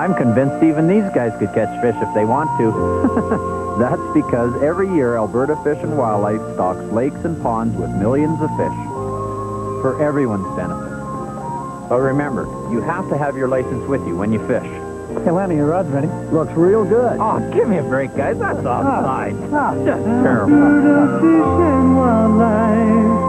I'm convinced even these guys could catch fish if they want to. That's because every year Alberta Fish and Wildlife stocks lakes and ponds with millions of fish for everyone's benefit. But remember, you have to have your license with you when you fish. Hey, Lanny, your rod's ready. Looks real good. Oh, give me a break, guys. That's offside. Just terrible. Alberta Fish and Wildlife.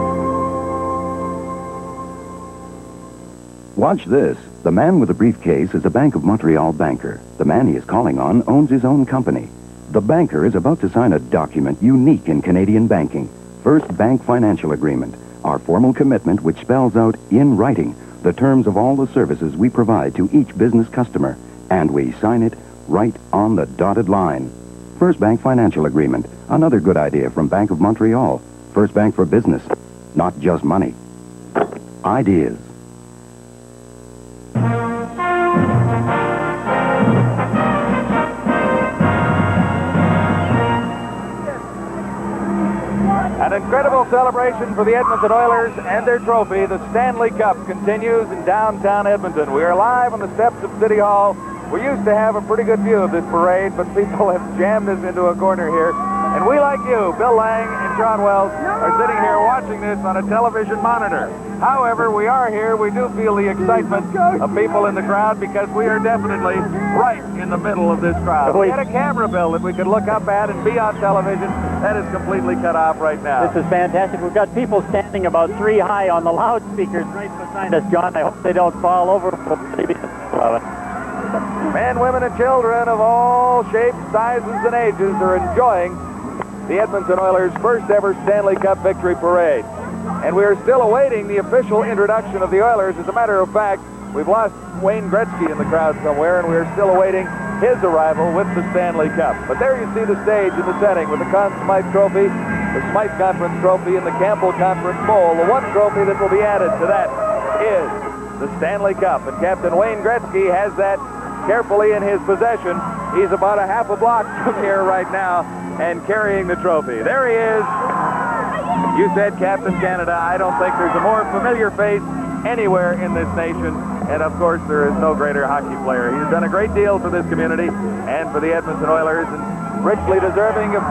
Watch this. The man with the briefcase is a Bank of Montreal banker. The man he is calling on owns his own company. The banker is about to sign a document unique in Canadian banking. First Bank Financial Agreement, our formal commitment which spells out in writing the terms of all the services we provide to each business customer. And we sign it right on the dotted line. First Bank Financial Agreement, another good idea from Bank of Montreal. First Bank for business, not just money. Ideas. An incredible celebration for the Edmonton Oilers and their trophy. The Stanley Cup continues in downtown Edmonton. We are live on the steps of City Hall. We used to have a pretty good view of this parade, but people have jammed us into a corner here. And we, like you, Bill Lang and John Wells, are sitting here watching this on a television monitor. However, we are here. We do feel the excitement of people in the crowd because we are definitely right in the middle of this crowd. We had a camera, Bill, that we could look up at and be on television. That is completely cut off right now. This is fantastic. We've got people standing about 3 high on the loudspeakers right behind us, John. I hope they don't fall over. Men, women, and children of all shapes, sizes, and ages are enjoying the Edmonton Oilers' first ever Stanley Cup victory parade. And we are still awaiting the official introduction of the Oilers. As a matter of fact, we've lost Wayne Gretzky in the crowd somewhere, and we are still awaiting his arrival with the Stanley Cup. But there you see the stage and the setting with the Conn Smythe Trophy, the Smythe Conference Trophy, and the Campbell Conference Bowl. The one trophy that will be added to that is the Stanley Cup. And Captain Wayne Gretzky has that carefully in his possession. He's about a half a block from here right now and carrying the trophy. There he is. You said Captain Canada. I don't think there's a more familiar face anywhere in this nation. And, of course, there is no greater hockey player. He's done a great deal for this community and for the Edmonton Oilers, and richly deserving of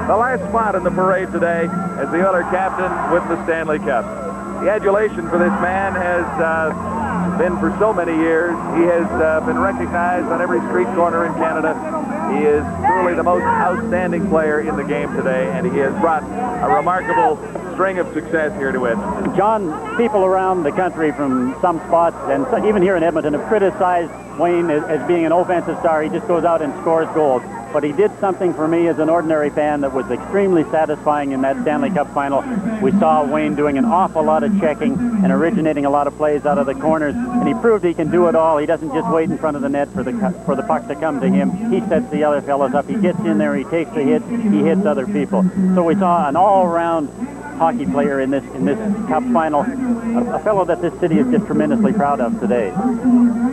the last spot in the parade today as the Oiler captain with the Stanley Cup. The adulation for this man has been for so many years. He has been recognized on every street corner in Canada. He is truly the most outstanding player in the game today, and he has brought a remarkable string of success here to Edmonton. John, people around the country from some spots, and even here in Edmonton, have criticized Wayne as being an offensive star. He just goes out and scores goals. But he did something for me as an ordinary fan that was extremely satisfying in that Stanley Cup final. We saw Wayne doing an awful lot of checking and originating a lot of plays out of the corners, and he proved he can do it all. He doesn't just wait in front of the net for the puck to come to him. He sets the other fellows up. He gets in there, he takes the hits, he hits other people. So we saw an all-around hockey player in this Cup final, a fellow that this city is just tremendously proud of today.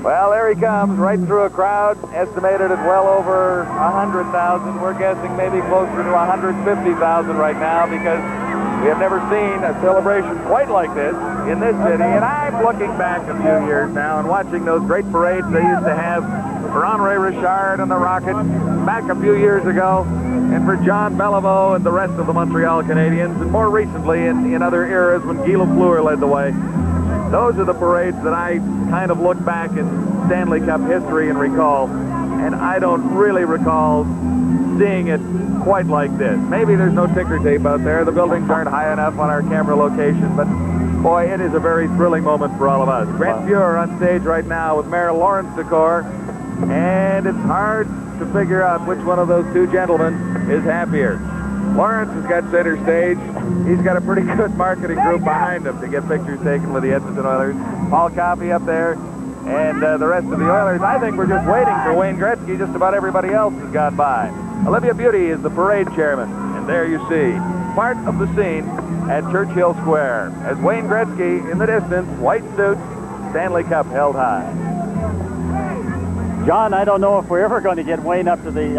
Well, there he comes, right through a crowd estimated at well over 100,000. We're guessing maybe closer to 150,000 right now, because we have never seen a celebration quite like this in this city. And I'm looking back a few years now and watching those great parades they used to have for Henri Richard and the Rocket back a few years ago, and for John Beliveau and the rest of the Montreal Canadiens, and more recently in other eras when Guy Lafleur led the way. Those are the parades that I kind of look back in Stanley Cup history and recall, and I don't really recall seeing it quite like this. Maybe there's no ticker tape out there. The buildings aren't high enough on our camera location, but boy, it is a very thrilling moment for all of us. Grant Fuhr on stage right now with Mayor Lawrence Decor, and it's hard to figure out which one of those two gentlemen is happier. Lawrence has got center stage. He's got a pretty good marketing group behind him to get pictures taken with the Edmonton Oilers. Paul Coffey up there, and the rest of the Oilers. I think we're just waiting for Wayne Gretzky. Just about everybody else has gone by. Olivia Beauty is the parade chairman, and there you see part of the scene at Churchill Square as Wayne Gretzky in the distance, white suit, Stanley Cup held high. John, I don't know if we're ever going to get Wayne up to the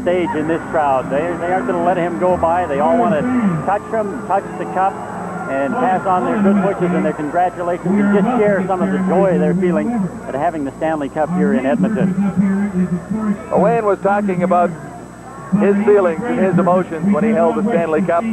stage in this crowd. They aren't going to let him go by. They all want to touch him, touch the cup. and pass on their good wishes and their congratulations and just share some of the joy they're feeling at having the Stanley Cup here in Edmonton. Wayne was talking about his feelings and his emotions when he held the Stanley Cup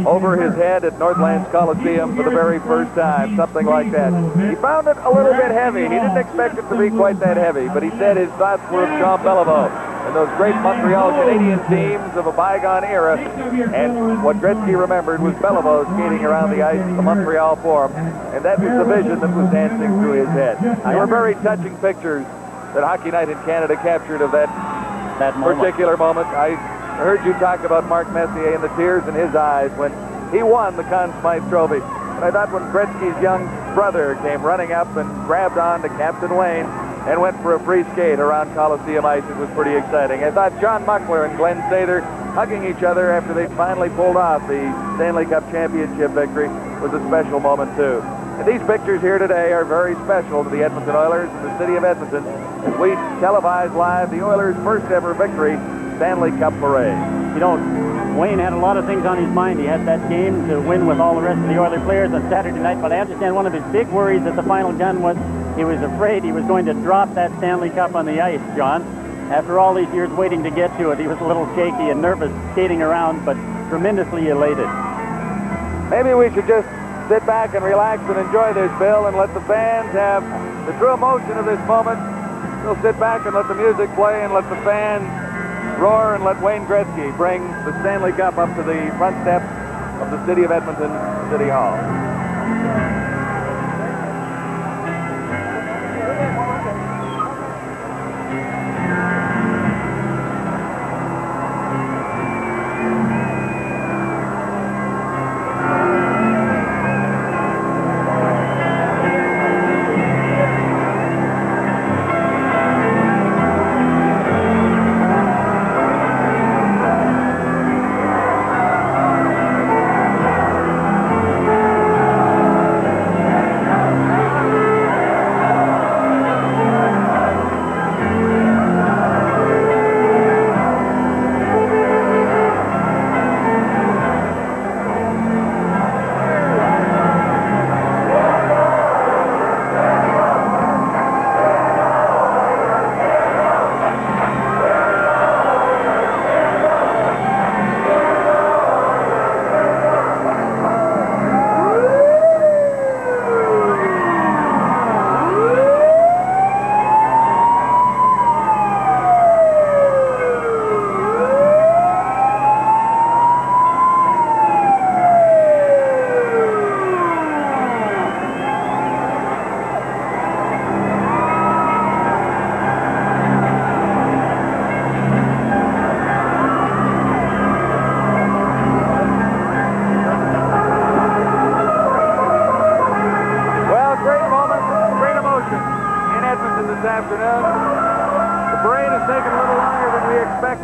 over his head at Northlands Coliseum for the very first time, something like that. He found it a little bit heavy. He didn't expect it to be quite that heavy, but he said his thoughts were of Jean Beliveau and those great Montreal Canadian teams of a bygone era. And what Gretzky remembered was Beliveau skating around the ice at the Montreal Forum, and that was the vision that was dancing through his head. There were very touching pictures that Hockey Night in Canada captured of that particular moment. I heard you talk about Mark Messier and the tears in his eyes when he won the Conn Smythe Trophy. And I thought when Gretzky's young brother came running up and grabbed on to Captain Wayne and went for a free skate around Coliseum ice, it was pretty exciting. I thought John Muckler and Glenn Sather hugging each other after they finally pulled off the Stanley Cup championship victory was a special moment too. And these pictures here today are very special to the Edmonton Oilers and the city of Edmonton as we televise live the Oilers' first ever victory Stanley Cup parade. You know, Wayne had a lot of things on his mind. He had that game to win with all the rest of the Oiler players on Saturday night, but I understand one of his big worries at the final gun was he was afraid he was going to drop that Stanley Cup on the ice, John. After all these years waiting to get to it, he was a little shaky and nervous skating around, but tremendously elated. Maybe we should just sit back and relax and enjoy this, Bill, and let the fans have the true emotion of this moment. We'll sit back and let the music play and let the fans roar and let Wayne Gretzky bring the Stanley Cup up to the front steps of the city of Edmonton City Hall.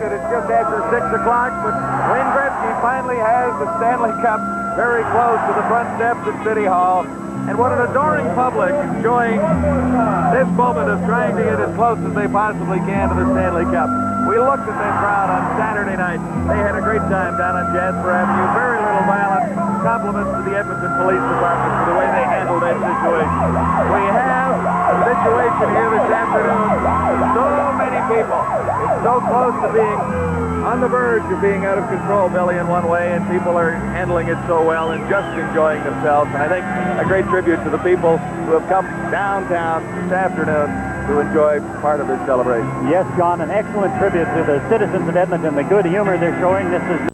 It's just after 6 o'clock, but Wayne Gretzky finally has the Stanley Cup very close to the front steps at City Hall. And what an adoring public enjoying this moment of trying to get as close as they possibly can to the Stanley Cup. We looked at that crowd on Saturday night. They had a great time down on Jasper Avenue. Very little violence. Compliments to the Edmonton Police Department for the way they handled that situation. We have a situation here this afternoon with so many people. It's so close to being on the verge of being out of control, Billy, in one way, and people are handling it so well and just enjoying themselves. And I think a great tribute to the people who have come downtown this afternoon to enjoy part of this celebration. Yes, John, an excellent tribute to the citizens of Edmonton, the good humor they're showing. This is